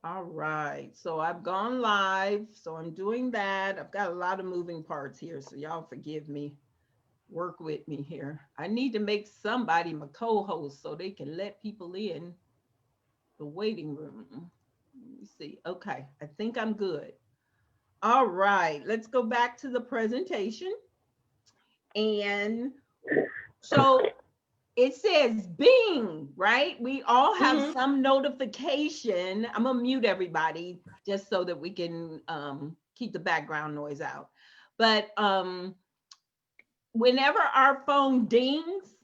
All right, so I've gone live, so I'm doing that. I've got a lot of moving parts here, so y'all forgive me. Work with me here. I need to make somebody my co-host so they can let people in the waiting room. Let me see. Okay, I think I'm good. All right, let's go back to the presentation. And so it says Bing, right? We all have Mm-hmm. some notification. I'm gonna mute everybody just so that we can keep the background noise out. But whenever our phone dings,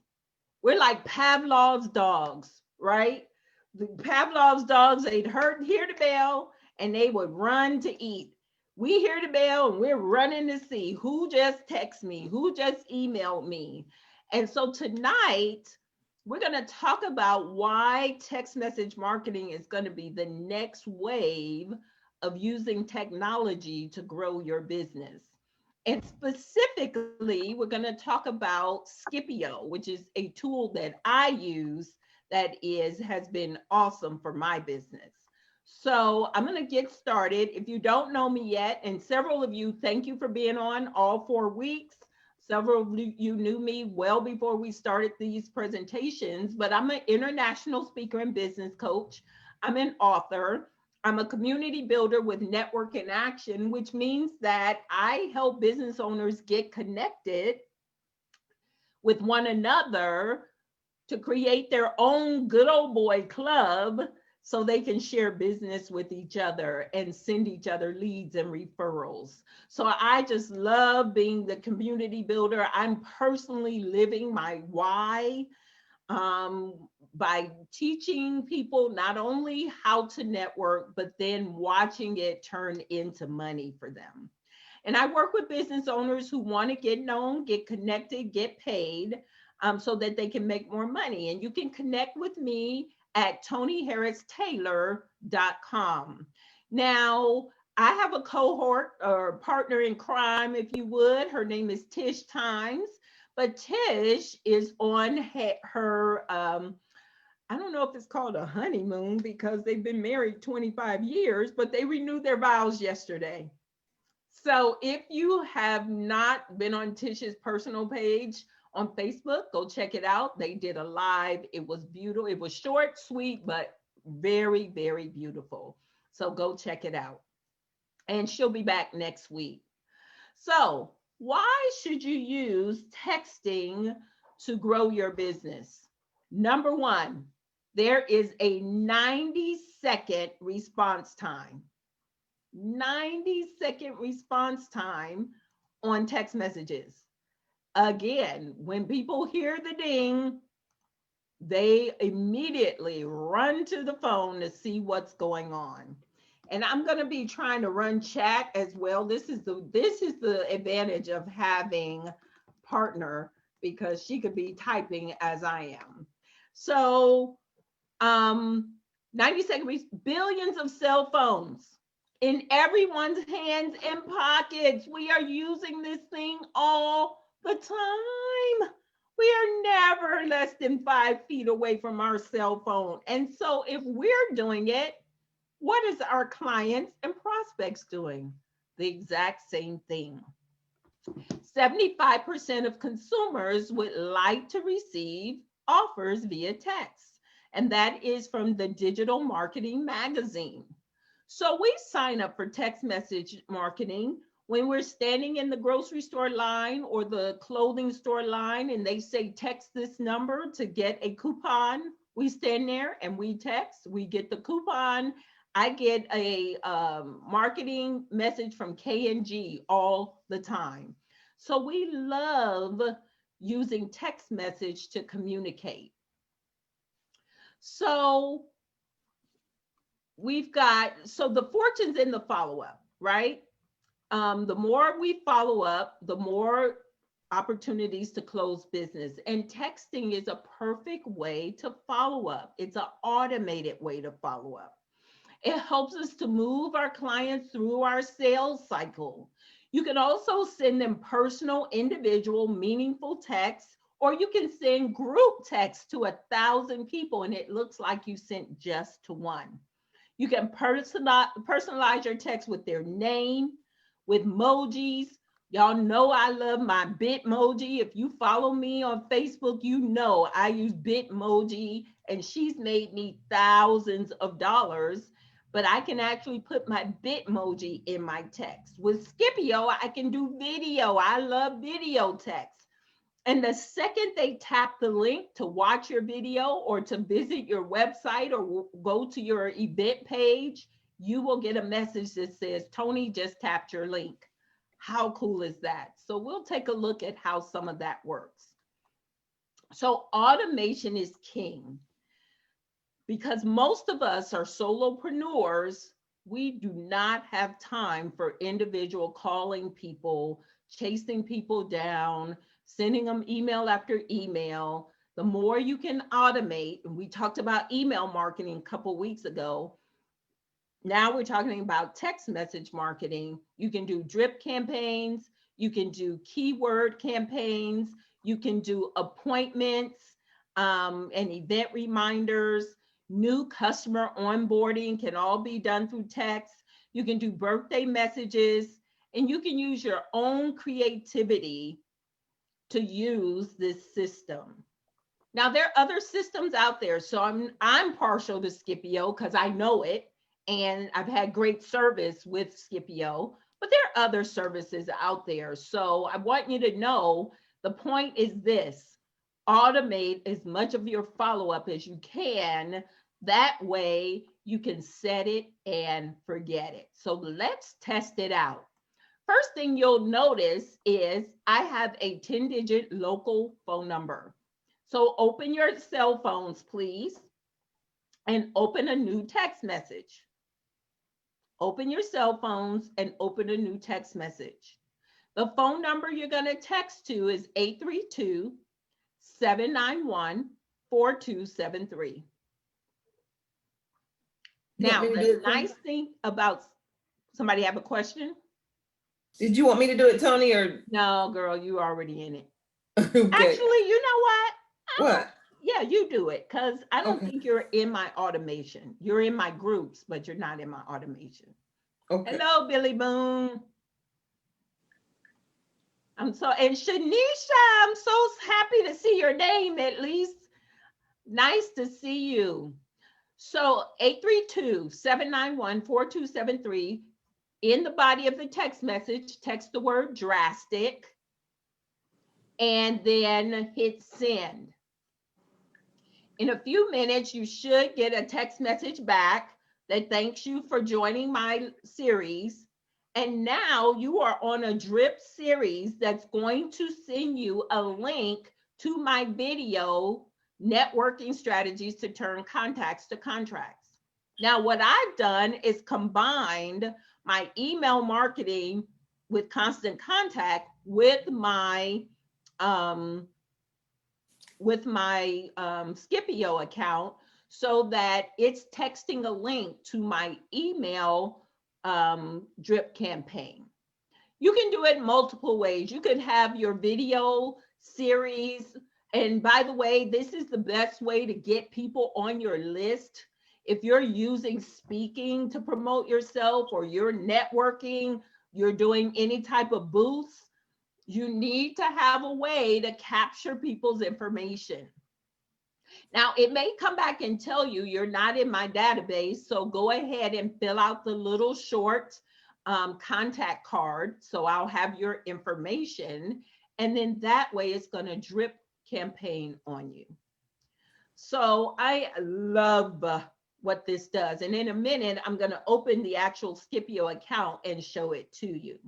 we're like Pavlov's dogs, right? The Pavlov's dogs, they'd hear the bell and they would run to eat. We hear the bell and we're running to see who just texted me, who just emailed me. And so tonight, we're going to talk about why text message marketing is going to be the next wave of using technology to grow your business. And specifically, we're going to talk about Skipio, which is a tool that I use that has been awesome for my business. So I'm going to get started. If you don't know me yet, and several of you, thank you for being on all 4 weeks. Several of you knew me well before we started these presentations, but I'm an international speaker and business coach. I'm an author. I'm a community builder with Network in Action, which means that I help business owners get connected with one another to create their own good old boy club so they can share business with each other and send each other leads and referrals. So I just love being the community builder. I'm personally living my why by teaching people not only how to network, but then watching it turn into money for them. And I work with business owners who want to get known, get connected, get paid so that they can make more money. And you can connect with me at tonyharristaylor.com. Now, I have a cohort or partner in crime, if you would. Her name is Tish Times. But Tish is on her I don't know if it's called a honeymoon because they've been married 25 years, but they renewed their vows yesterday. So if you have not been on Tish's personal page on Facebook, go check it out. They did a live. It was beautiful. It was short, sweet, but very, very beautiful. So go check it out. And she'll be back next week. So, why should you use texting to grow your business? Number one, there is a 90-second response time. 90-second response time on text messages. Again, when people hear the ding, they immediately run to the phone to see what's going on. And I'm going to be trying to run chat as well. This is the advantage of having partner because she could be typing as I am. So, 90 seconds, billions of cell phones in everyone's hands and pockets. We are using this thing all the time. We are never less than 5 feet away from our cell phone. And so, if we're doing it, what is our clients and prospects doing? The exact same thing. 75% of consumers would like to receive offers via text, and that is from the Digital Marketing Magazine. So we sign up for text message marketing when we're standing in the grocery store line or the clothing store line and they say text this number to get a coupon. We stand there and we text, we get the coupon. I get a marketing message from K&G all the time. So we love using text message to communicate. So so the fortune's in the follow up, right? The more we follow up, the more opportunities to close business. And texting is a perfect way to follow up. It's an automated way to follow up. It helps us to move our clients through our sales cycle. You can also send them personal, individual, meaningful texts, or you can send group text to 1,000 people and it looks like you sent just to one. You can personalize your text with their name, with emojis. Y'all know I love my Bitmoji. If you follow me on Facebook, you know I use Bitmoji, and she's made me thousands of dollars. But I can actually put my Bitmoji in my text. With Skipio, I can do video. I love video text. And the second they tap the link to watch your video or to visit your website or go to your event page, you will get a message that says, Toni just tapped your link. How cool is that? So we'll take a look at how some of that works. So automation is king because most of us are solopreneurs. We do not have time for individual calling people, chasing people down, sending them email after email. The more you can automate, and we talked about email marketing a couple weeks ago. Now we're talking about text message marketing. You can do drip campaigns. You can do keyword campaigns. You can do appointments and event reminders. New customer onboarding can all be done through text. You can do birthday messages, and you can use your own creativity to use this system. Now there are other systems out there, so I'm partial to Skipio because I know it, and I've had great service with Skipio. But there are other services out there, so I want you to know the point is this: automate as much of your follow-up as you can. That way you can set it and forget it. So let's test it out. First thing you'll notice is I have a 10-digit local phone number. So open your cell phones, please, and open a new text message. Open your cell phones and open a new text message. The phone number you're going to text to is 832-791-4273. Now, the nice thing about, somebody have a question? Did you want me to do it, Toni, or? No, girl, you already in it. Okay. Actually, you know what? What? Yeah, you do it, because I don't think you're in my automation. You're in my groups, but you're not in my automation. Okay. Hello, Billy Boone. And Shanisha, I'm so happy to see your name at least. Nice to see you. So 832-791-4273. In the body of the text message, text the word drastic and then hit send. In a few minutes, you should get a text message back that thanks you for joining my series. And now you are on a drip series that's going to send you a link to my video, Networking Strategies to Turn Contacts to Contracts. Now, what I've done is combined my email marketing with Constant Contact with my Skipio account, so that it's texting a link to my email drip campaign. You can do it multiple ways. You could have your video series. And by the way, this is the best way to get people on your list. If you're using speaking to promote yourself, or you're networking, you're doing any type of booths, you need to have a way to capture people's information. Now, it may come back and tell you you're not in my database, so go ahead and fill out the little short contact card, so I'll have your information, and then that way it's going to drip campaign on you. So I love what this does, and in a minute I'm going to open the actual Skipio account and show it to you.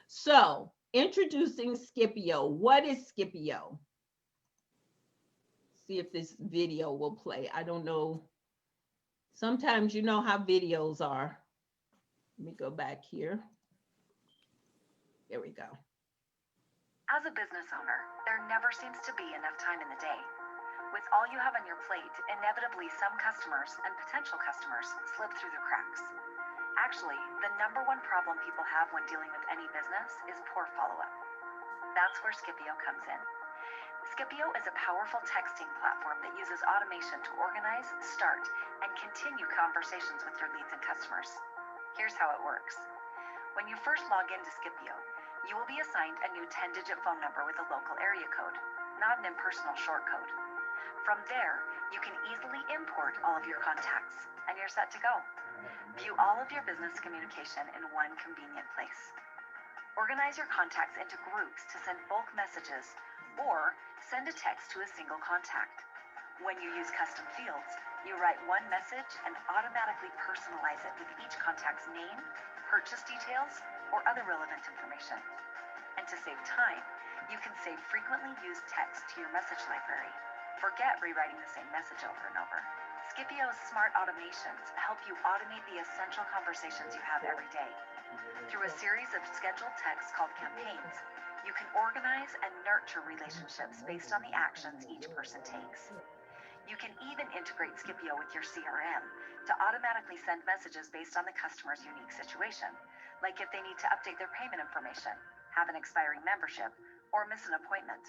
So introducing Skipio. What is Skipio? See if this video will play. I don't know. Sometimes you know how videos are. Let me go back here. There we go. As a business owner, there never seems to be enough time in the day. With all you have on your plate, inevitably some customers and potential customers slip through the cracks. Actually, the number one problem people have when dealing with any business is poor follow-up. That's where Skipio comes in. Skipio is a powerful texting platform that uses automation to organize, start, and continue conversations with your leads and customers. Here's how it works. When you first log into Skipio, you will be assigned a new 10-digit phone number with a local area code, not an impersonal short code. From there, you can easily import all of your contacts, and you're set to go. View all of your business communication in one convenient place. Organize your contacts into groups to send bulk messages, or send a text to a single contact. When you use custom fields, you write one message and automatically personalize it with each contact's name, purchase details, or other relevant information. And to save time, you can save frequently used text to your message library. Forget rewriting the same message over and over. Skipio's smart automations help you automate the essential conversations you have every day. Through a series of scheduled texts called campaigns, you can organize and nurture relationships based on the actions each person takes. You can even integrate Skipio with your CRM to automatically send messages based on the customer's unique situation, like if they need to update their payment information, have an expiring membership, or miss an appointment.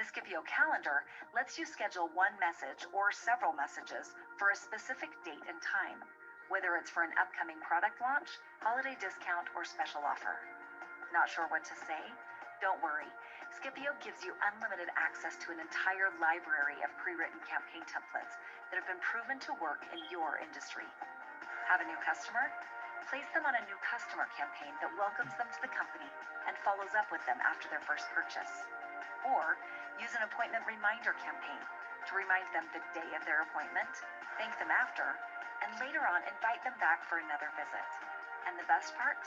The Skipio calendar lets you schedule one message or several messages for a specific date and time, whether it's for an upcoming product launch, holiday discount, or special offer. Not sure what to say? Don't worry. Skipio gives you unlimited access to an entire library of pre-written campaign templates that have been proven to work in your industry. Have a new customer? Place them on a new customer campaign that welcomes them to the company and follows up with them after their first purchase. Or use an appointment reminder campaign to remind them the day of their appointment, thank them after, and later on invite them back for another visit. And the best part?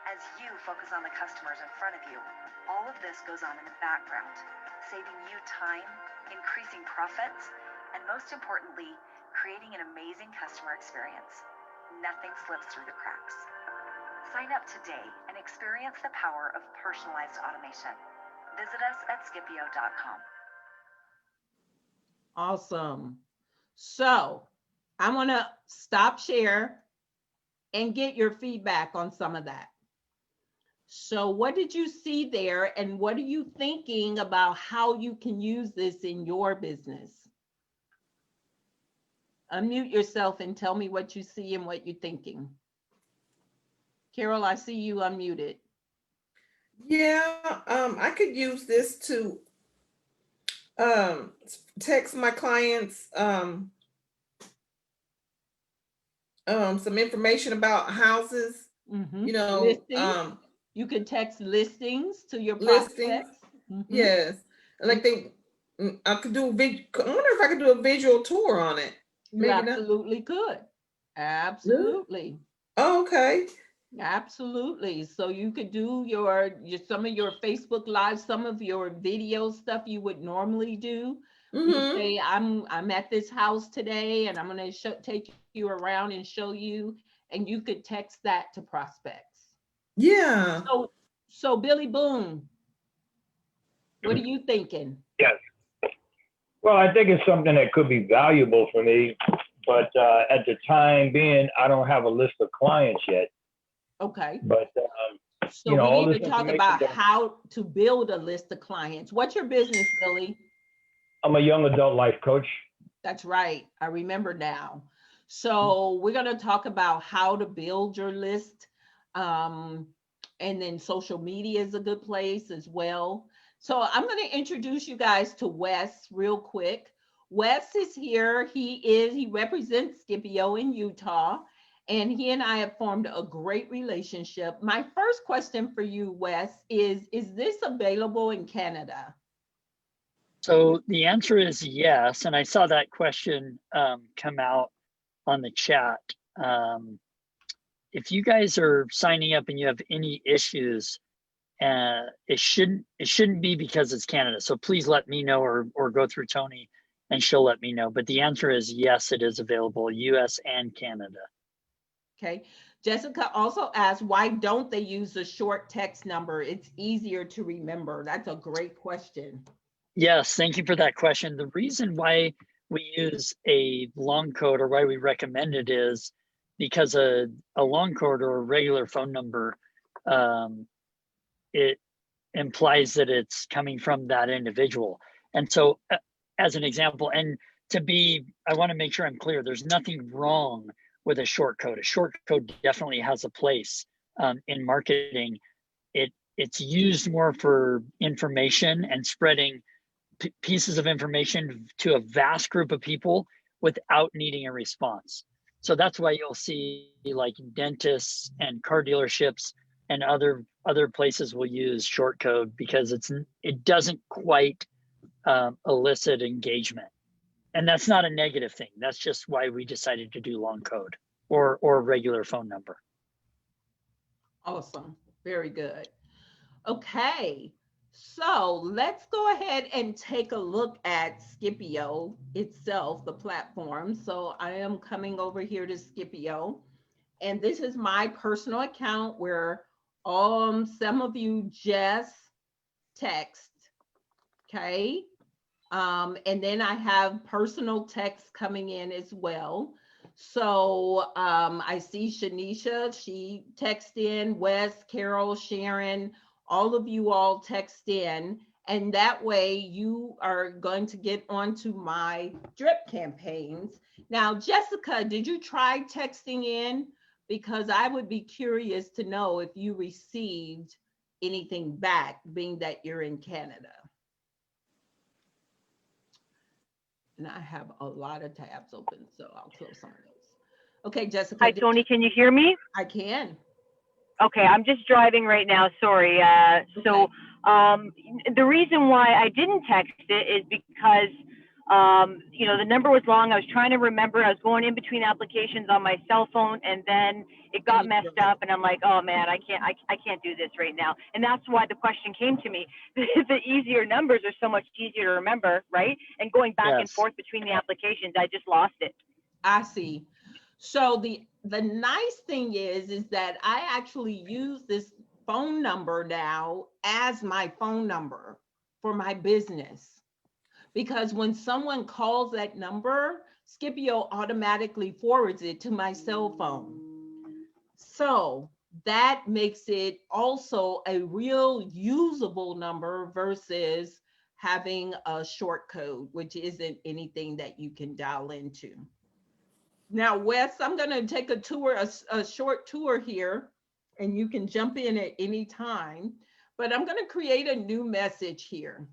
As you focus on the customers in front of you, all of this goes on in the background, saving you time, increasing profits, and most importantly, creating an amazing customer experience. Nothing slips through the cracks. Sign up today and experience the power of personalized automation. Visit us at skipio.com. Awesome. So I want to stop share and get your feedback on some of that. So what did you see there, and what are you thinking about how you can use this in your business? Unmute yourself and tell me what you see and what you're thinking. Carol, I see you unmuted. Yeah, I could use this to text my clients some information about houses, you know, Listings. You can text listings to your listings. prospects. Mhm. Yes, like I could do a I wonder if I could do a visual tour on it. You Maybe not. absolutely could. Absolutely. Oh, okay. Absolutely. So you could do your some of your Facebook Live, some of your video stuff you would normally do. You say, I'm at this house today, and I'm going to take you around and show you, and you could text that to prospects. Yeah. So Billy Boone, what are you thinking? Yes. Well, I think it's something that could be valuable for me, but at the time being, I don't have a list of clients yet. Okay. But so we need to talk about how to build a list of clients. What's your business, Billy? I'm a young adult life coach. That's right. I remember now. So we're going to talk about how to build your list. And then social media is a good place as well. So I'm going to introduce you guys to Wes real quick. Wes is here. He represents Skipio in Utah, and he and I have formed a great relationship. My first question for you, Wes, is this available in Canada? So the answer is yes. And I saw that question come out on the chat. If you guys are signing up and you have any issues, it shouldn't be because it's Canada. So please let me know, or go through Toni and she'll let me know. But the answer is yes, it is available, US and Canada. Okay. Jessica also asked, why don't they use a short text number? It's easier to remember. That's a great question. Yes, thank you for that question. The reason why we use a long code, or why we recommend it, is because a long code or a regular phone number, it implies that it's coming from that individual. And so as an example, and I want to make sure I'm clear, there's nothing wrong with a short code. A short code definitely has a place in marketing. It's used more for information and spreading pieces of information to a vast group of people without needing a response. So that's why you'll see like dentists and car dealerships and other places will use short code, because it doesn't quite elicit engagement. And that's not a negative thing. That's just why we decided to do long code or regular phone number. Awesome. Very good. Okay. So let's go ahead and take a look at Skipio itself, the platform. So I am coming over here to Skipio, and this is my personal account where some of you just text, okay? And then I have personal text coming in as well. So I see Shanisha, she texted in, Wes, Carol, Sharon, all of you all text in, and that way you are going to get onto my drip campaigns. Now, Jessica, did you try texting in? Because I would be curious to know if you received anything back, being that you're in Canada. And I have a lot of tabs open, so I'll close some of those. Okay, Jessica. Hi, Toni, can you hear me? I can. Okay, I'm just driving right now, sorry. So the reason why I didn't text it is because, you know, the number was long. I was trying to remember. I was going in between applications on my cell phone, and then it got messed up, and I'm like, oh man, I can't do this right now. And that's why the question came to me. The easier numbers are so much easier to remember, right? And going back and forth between the applications, I just lost it. I see. So the nice thing is that I actually use this phone number now as my phone number for my business, because when someone calls that number, Skipio automatically forwards it to my cell phone. So that makes it also a real usable number versus having a short code, which isn't anything that you can dial into. Now, Wes, I'm going to take a tour, a short tour here, and you can jump in at any time, but I'm going to create a new message here.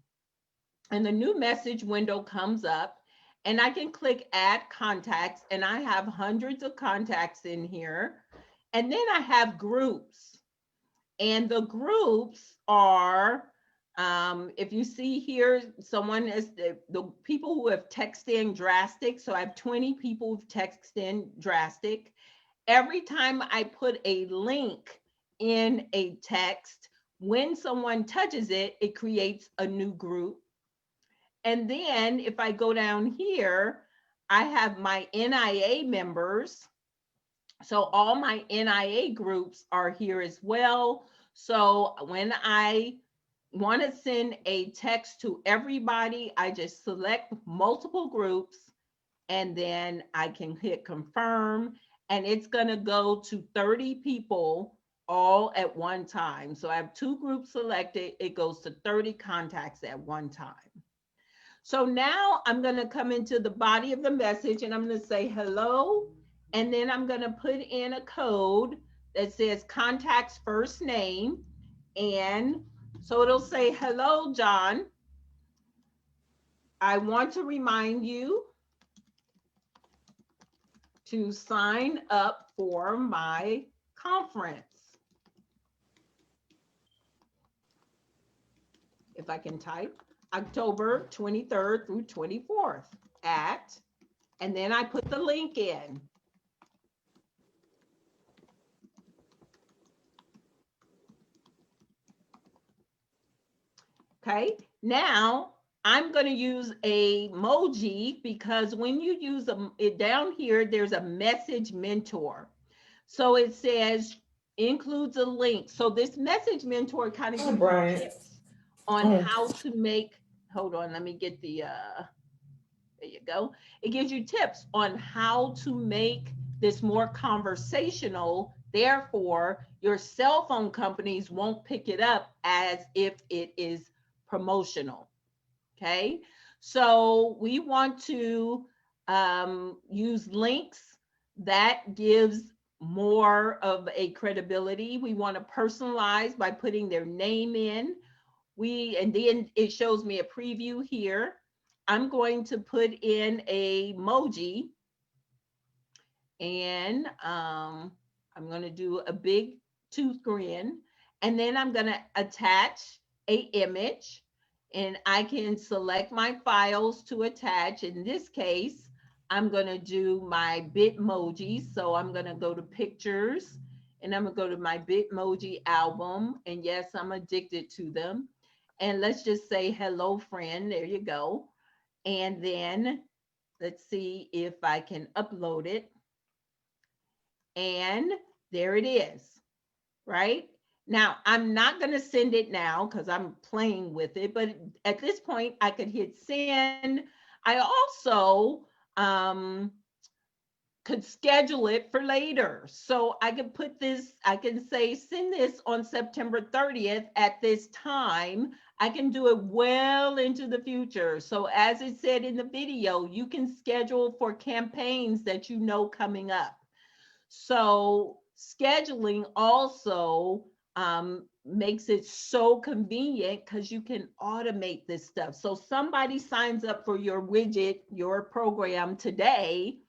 And the new message window comes up, and I can click add contacts, and I have hundreds of contacts in here. And then I have groups, and the groups are, if you see here, someone is the people who have texted in drastic. So I have 20 people who've texted in drastic. Every time I put a link in a text, when someone touches it, it creates a new group. And then if I go down here, I have my NIA members. So all my NIA groups are here as well. So when I want to send a text to everybody, I just select multiple groups, and then I can hit confirm, and it's going to go to 30 people all at one time. So I have 2 groups selected. It goes to 30 contacts at one time. So now I'm going to come into the body of the message, and I'm going to say hello, and then I'm going to put in a code that says contact's first name. And so it'll say, hello, John. I want to remind you to sign up for my conference. If I can type, October 23rd through 24th at, and then I put the link in. Okay, now I'm going to use a emoji, because when you use it down here, there's a message mentor. So it says includes a link. So this message mentor kind of gives you tips on how to make, hold on, let me get the, there you go. It gives you tips on how to make this more conversational Therefore, your cell phone companies won't pick it up as if it is promotional. Okay. So we want to use links that gives more of a credibility. We want to personalize by putting their name in. And then it shows me a preview here. I'm going to put in a emoji, and I'm going to do a big tooth grin, and then I'm going to attach a image, and I can select my files to attach. In this case, I'm going to do my Bitmoji. So I'm going to go to pictures, and I'm going to go to my Bitmoji album. And yes, I'm addicted to them. And let's just say hello, friend. There you go. And then let's see if I can upload it. And there it is, right? Now, I'm not going to send it now because I'm playing with it, but at this point, I could hit send. I also could schedule it for later. So I could put this, I can say, send this on September 30th at this time. I can do it well into the future. So as it said in the video, you can schedule for campaigns that you know coming up. So scheduling also makes it so convenient because you can automate this stuff. So somebody signs up for your widget, your program today,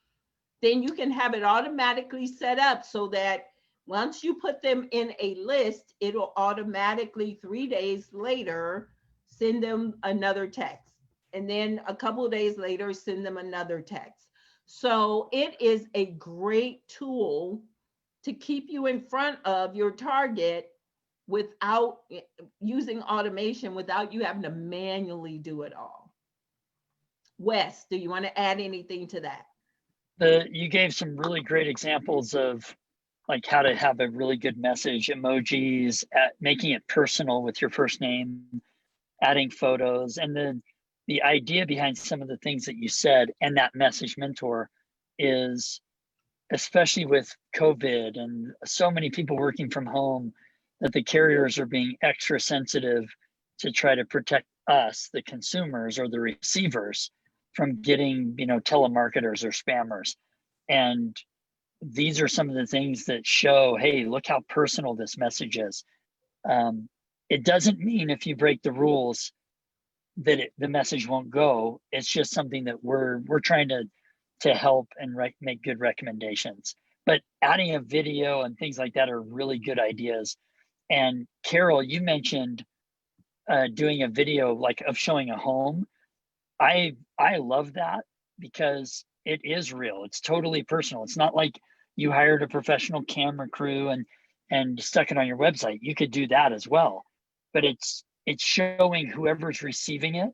then you can have it automatically set up so that once you put them in a list, it'll automatically 3 days later send them another text. And then a couple of days later, send them another text. So it is a great tool to keep you in front of your target without using automation, without you having to manually do it all. Wes, do you want to add anything to that? You gave some really great examples of like how to have a really good message, emojis, making it personal with your first name, adding photos, and then the idea behind some of the things that you said and that message mentor is, especially with COVID and so many people working from home, that the carriers are being extra sensitive to try to protect us, the consumers or the receivers, from getting, telemarketers or spammers. And these are some of the things that show, hey, look how personal this message is. It doesn't mean if you break the rules that the message won't go. It's just something that we're trying to help and make good recommendations. But adding a video and things like that are really good ideas. And Carol, you mentioned doing a video like of showing a home. I love that because it is real. It's totally personal. It's not like you hired a professional camera crew and stuck it on your website. You could do that as well. But it's showing whoever's receiving it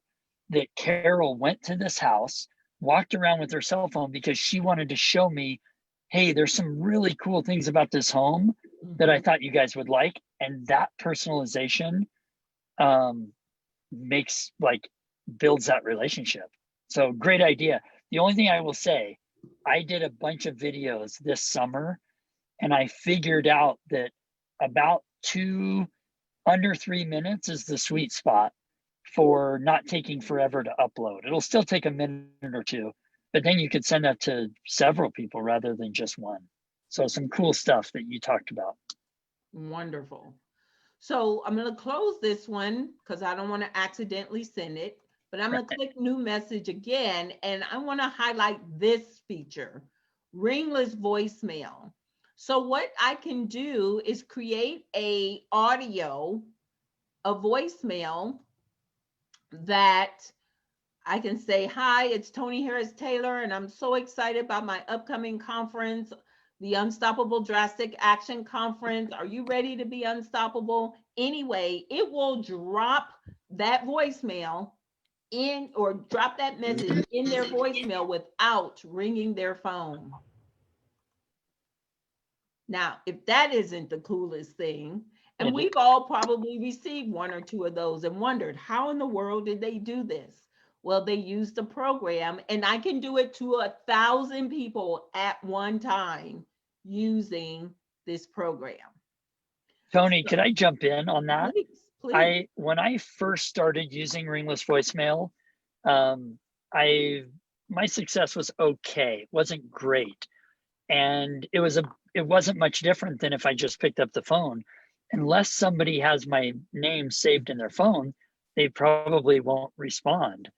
that Carol went to this house, walked around with her cell phone because she wanted to show me, hey, there's some really cool things about this home that I thought you guys would like. And that personalization builds that relationship. So great idea. The only thing I will say, I did a bunch of videos this summer and I figured out that about under 3 minutes is the sweet spot for not taking forever to upload. It'll still take a minute or two, but then you could send that to several people rather than just one. So some cool stuff that you talked about. Wonderful. So I'm going to close this one because I don't want to accidentally send it, but I'm going to click new message again. And I want to highlight this feature, Ringless voicemail. So what I can do is create a voicemail that I can say, hi, it's Toni Harris Taylor, and I'm so excited about my upcoming conference, the Unstoppable Drastic Action Conference. Are you ready to be unstoppable? Anyway, it will drop that voicemail in or drop that message in their voicemail without ringing their phone. Now, if that isn't the coolest thing, and we've all probably received one or two of those and wondered, how in the world did they do this? Well, they used the program, and I can do it to 1,000 people at one time using this program. Toni, could I jump in on that? Please. When I first started using Ringless voicemail, my success was okay. It wasn't great. And it wasn't much different than if I just picked up the phone. Unless somebody has my name saved in their phone, they probably won't respond.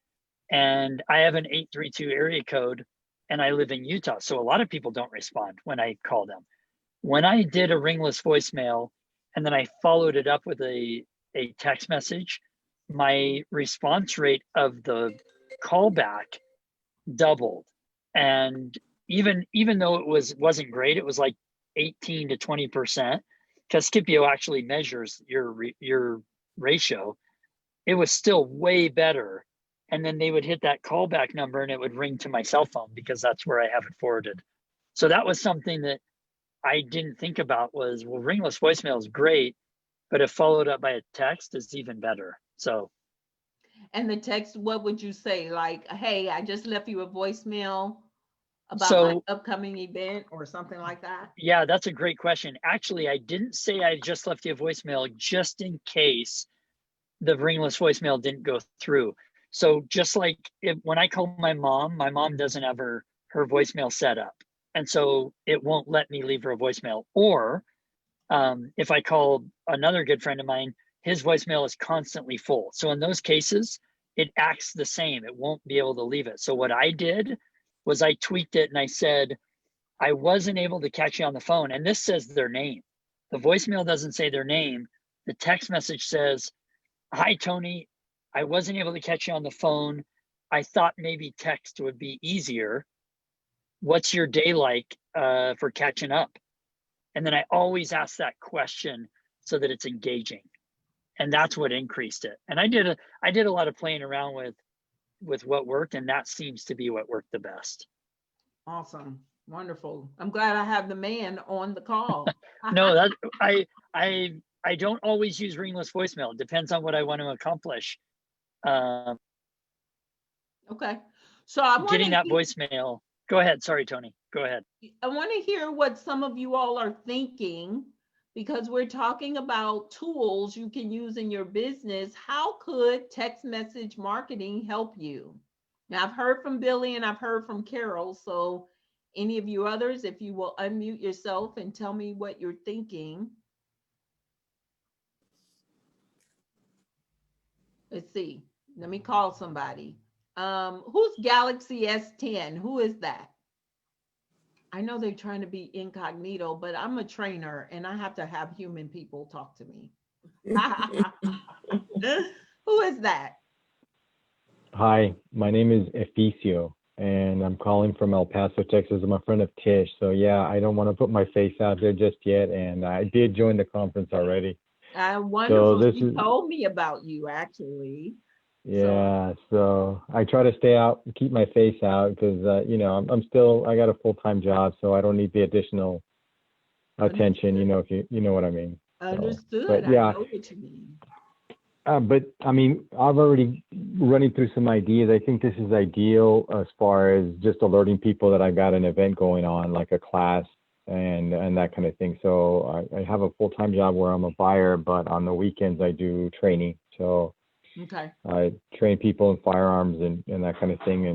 And I have an 832 area code and I live in Utah. So a lot of people don't respond when I call them. When I did a Ringless voicemail and then I followed it up with a text message, my response rate of the callback doubled. And even though it wasn't great, it was like 18 to 20%, because Skipio actually measures your ratio. It was still way better. And then they would hit that callback number and it would ring to my cell phone because that's where I have it forwarded. So that was something that I didn't think about was, well, Ringless voicemail is great, but if followed up by a text is even better. So. And the text, what would you say? Like, hey, I just left you a voicemail about my upcoming event or something like that? Yeah, that's a great question. Actually, I didn't say I just left you a voicemail just in case the Ringless voicemail didn't go through. So just like when I call my mom doesn't have her voicemail set up. And so it won't let me leave her a voicemail. Or if I call another good friend of mine, his voicemail is constantly full. So in those cases, it acts the same. It won't be able to leave it. So what I did was I tweaked it and I said, I wasn't able to catch you on the phone. And this says their name. The voicemail doesn't say their name. The text message says, hi, Toni. I wasn't able to catch you on the phone. I thought maybe text would be easier. What's your day like for catching up? And then I always ask that question so that it's engaging. And that's what increased it. And I did a lot of playing around with what worked, and that seems to be what worked the best. Awesome. Wonderful. I'm glad I have the man on the call. No, that I don't always use Ringless voicemail. It depends on what I want to accomplish. Okay. So I'm getting that voicemail. Go ahead. Sorry, Toni. Go ahead. I want to hear what some of you all are thinking, because we're talking about tools you can use in your business. How could text message marketing help you? Now, I've heard from Billy and I've heard from Carol. So any of you others, if you will unmute yourself and tell me what you're thinking. Let's see. Let me call somebody. Who's Galaxy S10? Who is that? I know they're trying to be incognito, but I'm a trainer and I have to have human people talk to me. Who is that? Hi, my name is Eficio, and I'm calling from El Paso, Texas. I'm a friend of Tish. So yeah, I don't want to put my face out there just yet. And I did join the conference already. Wonderful. So she told me about you, actually. Yeah, so I try to stay out, keep my face out, because you know, I got a full-time job, so I don't need the additional attention. You know, if you know what I mean. Understood. But yeah. I know what you mean. But I mean, I've already running through some ideas. I think this is ideal as far as just alerting people that I've got an event going on, like a class and that kind of thing. So I have a full-time job where I'm a buyer, but on the weekends I do training. So okay. I train people in firearms and that kind of thing,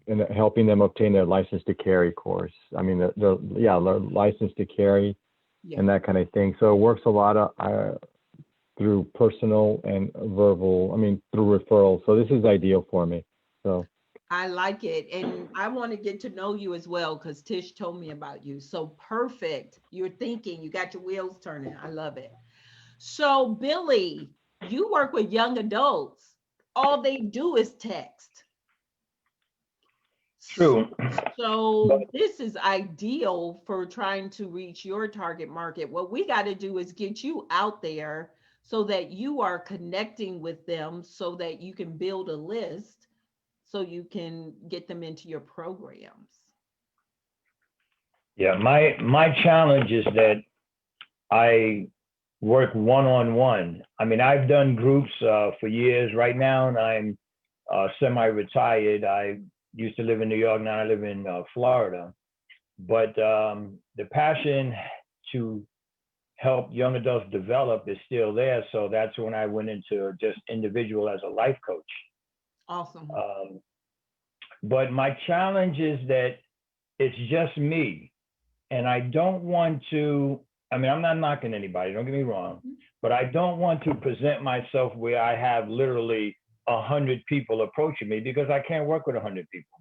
and helping them obtain their license to carry course. I mean, the license to carry and that kind of thing. So it works a lot of through personal and verbal, through referrals. So this is ideal for me. So I like it. And I want to get to know you as well, because Tish told me about you. So perfect. You're thinking, you got your wheels turning. I love it. So Billy, you work with young adults. All they do is text. True. So this is ideal for trying to reach your target market. What we got to do is get you out there so that you are connecting with them, so that you can build a list, so you can get them into your programs. Yeah, my challenge is that I work one-on-one. I mean, I've done groups for years right now, and I'm semi-retired. I used to live in New York, now I live in Florida. But the passion to help young adults develop is still there. So that's when I went into just individual as a life coach. Awesome. But my challenge is that it's just me. And I don't want to, I mean, I'm not knocking anybody, don't get me wrong, but I don't want to present myself where I have literally 100 people approaching me, because I can't work with 100 people.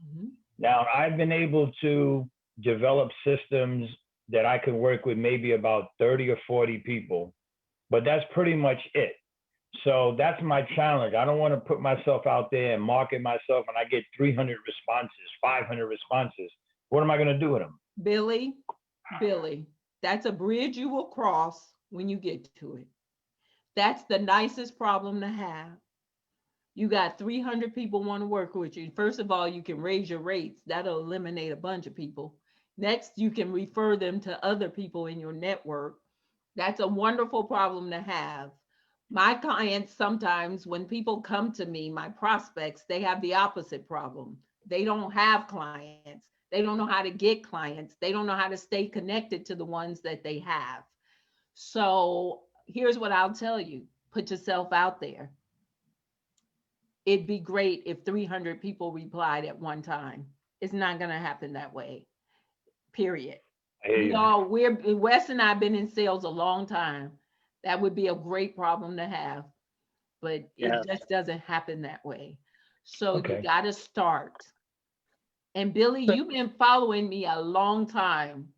Now, I've been able to develop systems that I can work with maybe about 30 or 40 people, but that's pretty much it. So that's my challenge. I don't want to put myself out there and market myself and I get 300 responses, 500 responses. What am I going to do with them? Billy, that's a bridge you will cross when you get to it. That's the nicest problem to have. You got 300 people want to work with you. First of all, you can raise your rates. That'll eliminate a bunch of people. Next, you can refer them to other people in your network. That's a wonderful problem to have. My clients, sometimes when people come to me, my prospects, they have the opposite problem. They don't have clients. They don't know how to get clients. They don't know how to stay connected to the ones that they have. So here's what I'll tell you. Put yourself out there. It'd be great if 300 people replied at one time. It's not going to happen that way, period. Wes and I have been in sales a long time. That would be a great problem to have, but it just doesn't happen that way. So you got to start. And Billy, you've been following me a long time,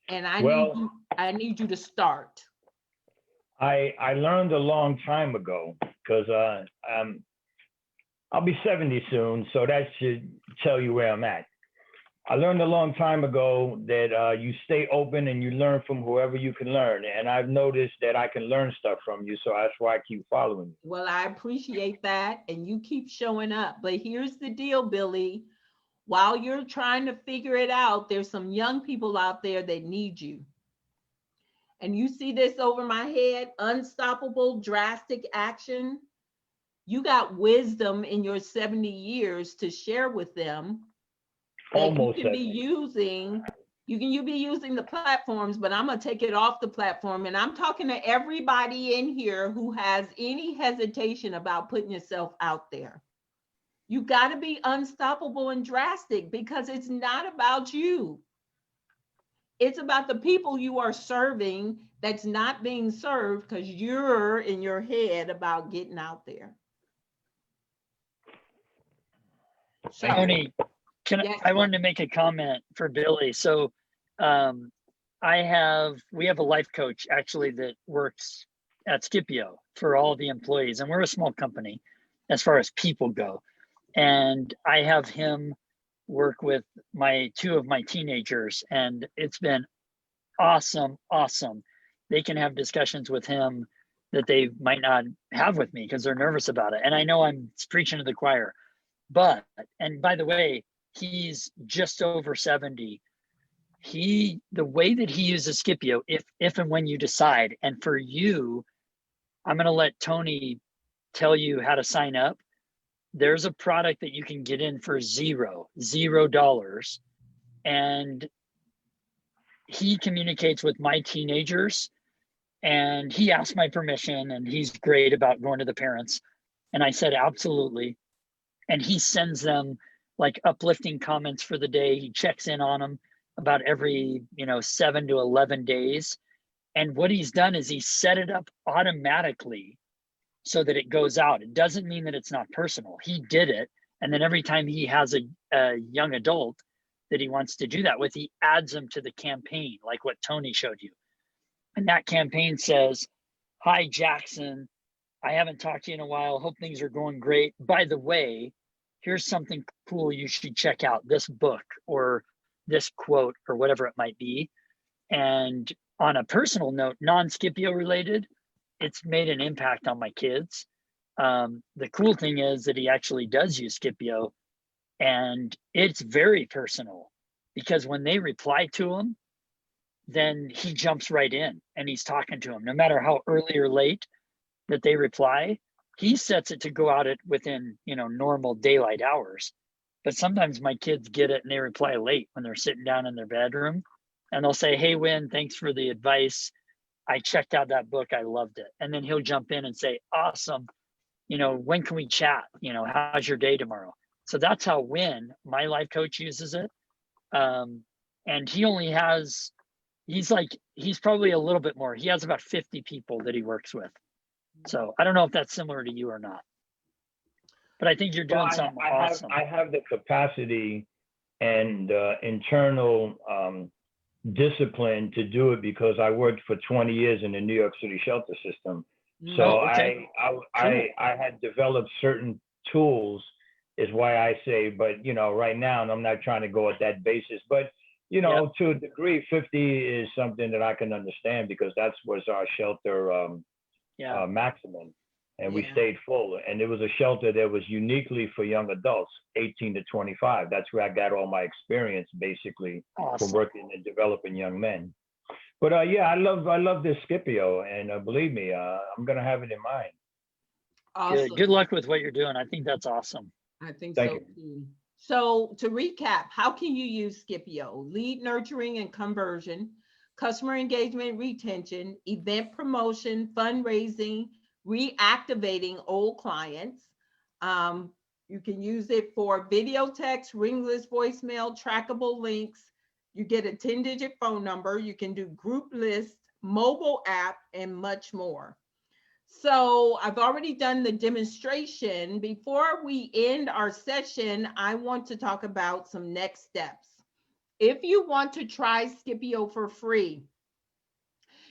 and I need you to start. I learned a long time ago, because I'll be 70 soon, so that should tell you where I'm at. I learned a long time ago that you stay open and you learn from whoever you can learn. And I've noticed that I can learn stuff from you, so that's why I keep following you. Well, I appreciate that, and you keep showing up. But here's the deal, Billy. While you're trying to figure it out, there's some young people out there that need you. And you see this over my head, unstoppable, drastic action. You got wisdom in your 70 years to share with them. Almost you can be using the platforms, but I'm going to take it off the platform. And I'm talking to everybody in here who has any hesitation about putting yourself out there. You got to be unstoppable and drastic, because it's not about you. It's about the people you are serving that's not being served because you're in your head about getting out there. So, Toni, I wanted to make a comment for Billy. So we have a life coach actually that works at Skipio for all the employees, and we're a small company as far as people go. And I have him work with two of my teenagers, and it's been awesome. They can have discussions with him that they might not have with me because they're nervous about it. And I know I'm preaching to the choir, and by the way, he's just over 70. The way that he uses Skipio, if and when you decide, and for you, I'm going to let Toni tell you how to sign up. There's a product that you can get in for $0, and he communicates with my teenagers, and he asked my permission, and he's great about going to the parents. And I said, absolutely. And he sends them like uplifting comments for the day. He checks in on them about every 7 to 11 days. And what he's done is he set it up automatically so that it goes out. It doesn't mean that it's not personal. He did it. And then every time he has a young adult that he wants to do that with, he adds them to the campaign, like what Toni showed you. And that campaign says, hi, Jackson. I haven't talked to you in a while. Hope things are going great. By the way, here's something cool you should check out, this book or this quote or whatever it might be. And on a personal note, non-Skipio related, it's made an impact on my kids. The cool thing is that he actually does use Skipio, and it's very personal, because when they reply to him, then he jumps right in and he's talking to them. No matter how early or late that they reply, he sets it to go out within normal daylight hours. But sometimes my kids get it and they reply late when they're sitting down in their bedroom. and they'll say, "Hey, Win, thanks for the advice. I checked out that book. I loved it." And then he'll jump in and say, "Awesome. When can we chat? How's your day tomorrow?" So that's how Win, my life coach, uses it. And he's probably a little bit more. He has about 50 people that he works with. So I don't know if that's similar to you or not, but I think you're doing something awesome. I have the capacity and internal discipline to do it because I worked for 20 years in the New York City shelter system. So okay. I had developed certain tools, is why I say, but right now, and I'm not trying to go at that basis, but to a degree, 50 is something that I can understand because that was our shelter maximum. And we stayed full. And it was a shelter that was uniquely for young adults, 18 to 25. That's where I got all my experience, basically, from working and developing young men. But I love this Skipio. And believe me, I'm going to have it in mind. Awesome. Good luck with what you're doing. I think that's awesome. I think so too. So to recap, how can you use Skipio? Lead nurturing and conversion, customer engagement, retention, event promotion, fundraising, reactivating old clients. You can use it for video text, ringless voicemail, trackable links. You get a 10-digit phone number. You can do group lists, mobile app, and much more. So I've already done the demonstration. Before we end our session, I want to talk about some next steps. If you want to try Skipio for free,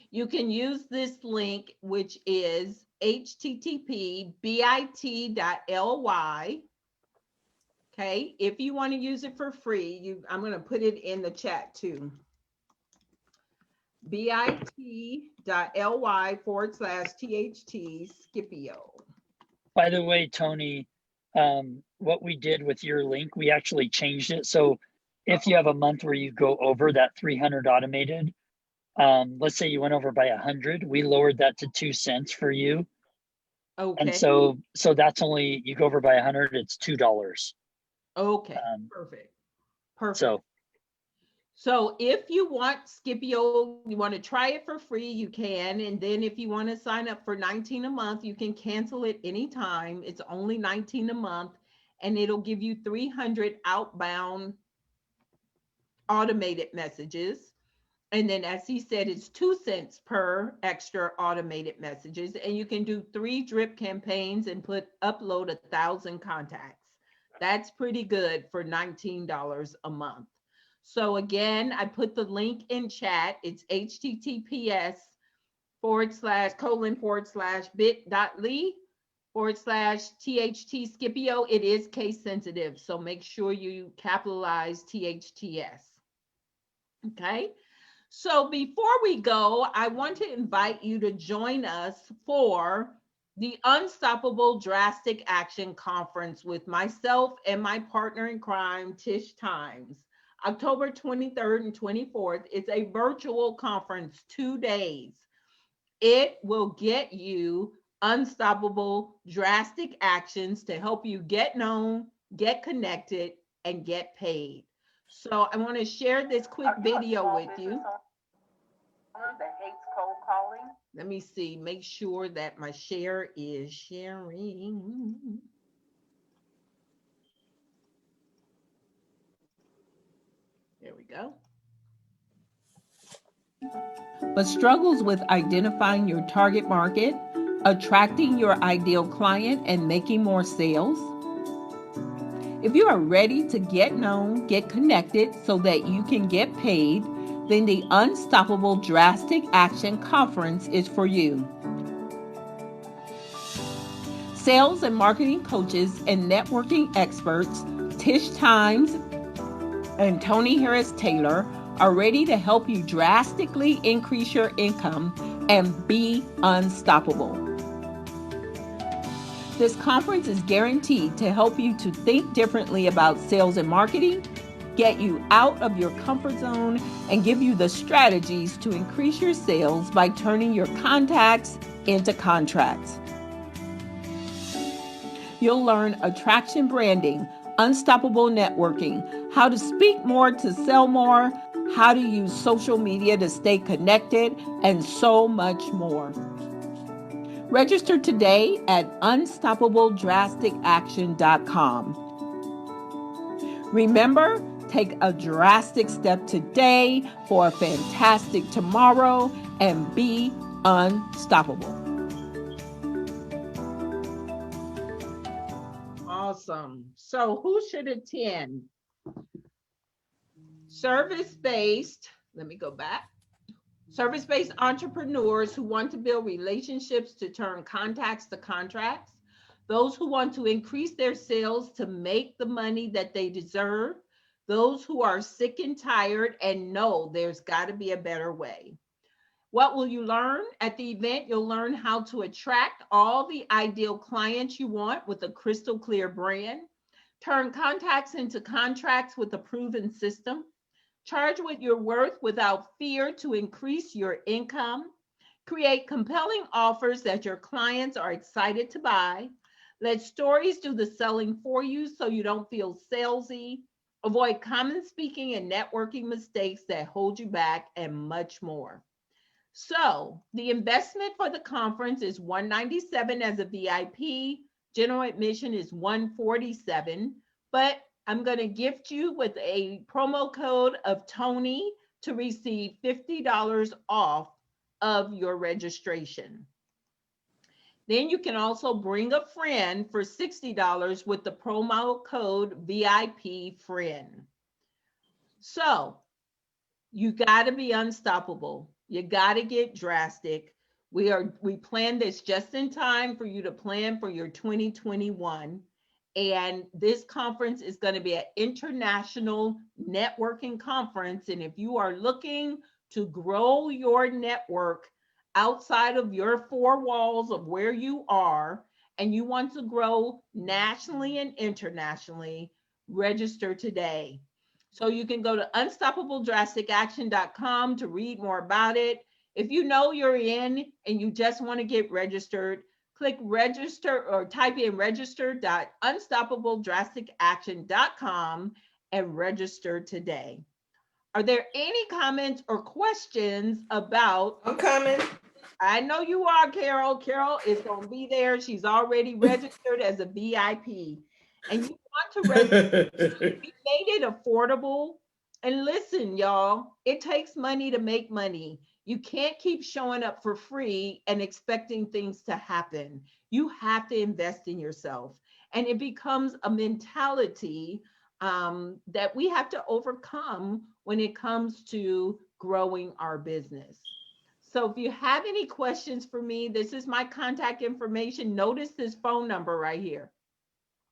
you can use this link, which is http://bit.ly. Okay, if you want to use it for free, I'm going to put it in the chat too. bit.ly/THT Skipio. By the way, Toni, what we did with your link, we actually changed it. So if you have a month where you go over that 300 automated, let's say you went over by 100, we lowered that to 2 cents for you. Okay. And so that's only, you go over by 100, it's $2. Okay, perfect. So if you want Skipio, you want to try it for free, you can. And then if you want to sign up for $19 a month, you can cancel it anytime. It's only $19 a month, and it'll give you 300 outbound automated messages. And then, as he said, it's 2 cents per extra automated messages. And you can do 3 drip campaigns and upload 1,000 contacts. That's pretty good for $19 a month. So again, I put the link in chat. It's https://bit.ly/THT Skipio. It is case sensitive, so make sure you capitalize THTS. Okay. So before we go, I want to invite you to join us for the Unstoppable Drastic Action Conference with myself and my partner in crime, Tish Times. October 23rd and 24th. It's a virtual conference, 2 days. It will get you unstoppable, drastic actions to help you get known, get connected, and get paid. So I want to share this quick video with you. Let me see, make sure that my share is sharing. There we go. But struggles with identifying your target market, attracting your ideal client, and making more sales? If you are ready to get known, get connected so that you can get paid, then the Unstoppable Drastic Action Conference is for you. Sales and marketing coaches and networking experts, Tish Times and Toni Harris Taylor, are ready to help you drastically increase your income and be unstoppable. This conference is guaranteed to help you to think differently about sales and marketing, get you out of your comfort zone, and give you the strategies to increase your sales by turning your contacts into contracts. You'll learn attraction branding, unstoppable networking, how to speak more to sell more, how to use social media to stay connected, and so much more. Register today at unstoppabledrasticaction.com. Remember, take a drastic step today for a fantastic tomorrow and be unstoppable. Awesome. So who should attend? Service-based, let me go back. Service-based entrepreneurs who want to build relationships to turn contacts to contracts. Those who want to increase their sales to make the money that they deserve. Those who are sick and tired and know there's got to be a better way. What will you learn? At the event, you'll learn how to attract all the ideal clients you want with a crystal clear brand, turn contacts into contracts with a proven system, charge what you're worth without fear to increase your income, create compelling offers that your clients are excited to buy, let stories do the selling for you so you don't feel salesy, avoid common speaking and networking mistakes that hold you back, and much more. So the investment for the conference is $197 as a VIP. General admission is $147, but I'm going to gift you with a promo code of Toni to receive $50 off of your registration. Then you can also bring a friend for $60 with the promo code VIP friend. So you got to be unstoppable. You got to get drastic. We planned this just in time for you to plan for your 2021. And this conference is going to be an international networking conference. And if you are looking to grow your network outside of your four walls of where you are, and you want to grow nationally and internationally, register today. So you can go to unstoppabledrasticaction.com to read more about it. If you know you're in and you just want to get registered, click register or type in register.unstoppabledrasticaction.com and register today. Are there any comments or questions about? I'm coming. I know you are, Carol. Carol is going to be there. She's already registered as a VIP. And you want to register. We made it affordable. And listen, y'all, it takes money to make money. You can't keep showing up for free and expecting things to happen. You have to invest in yourself. And it becomes a mentality that we have to overcome when it comes to growing our business. So if you have any questions for me, this is my contact information. Notice this phone number right here.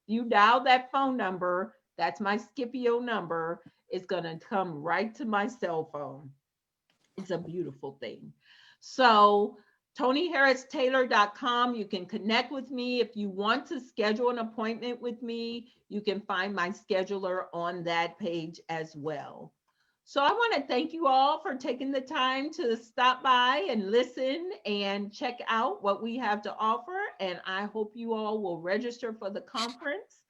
You dial that phone number, that's my Skipio number. It's going to come right to my cell phone. It's a beautiful thing. So ToniHarrisTaylor.com, you can connect with me. If you want to schedule an appointment with me, you can find my scheduler on that page as well. So I want to thank you all for taking the time to stop by and listen and check out what we have to offer. And I hope you all will register for the conference.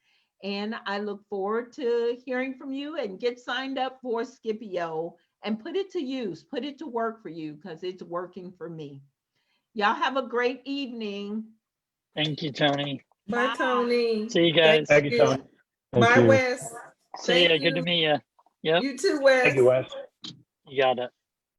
And I look forward to hearing from you and get signed up for Skipio and put it to use, put it to work for you because it's working for me. Y'all have a great evening. Thank you, Toni. Bye, Toni. See you guys. Thank you, Toni. Bye, Wes. See ya. Good to meet you. Yep. You too, Wes. Thank you, Wes. You got it.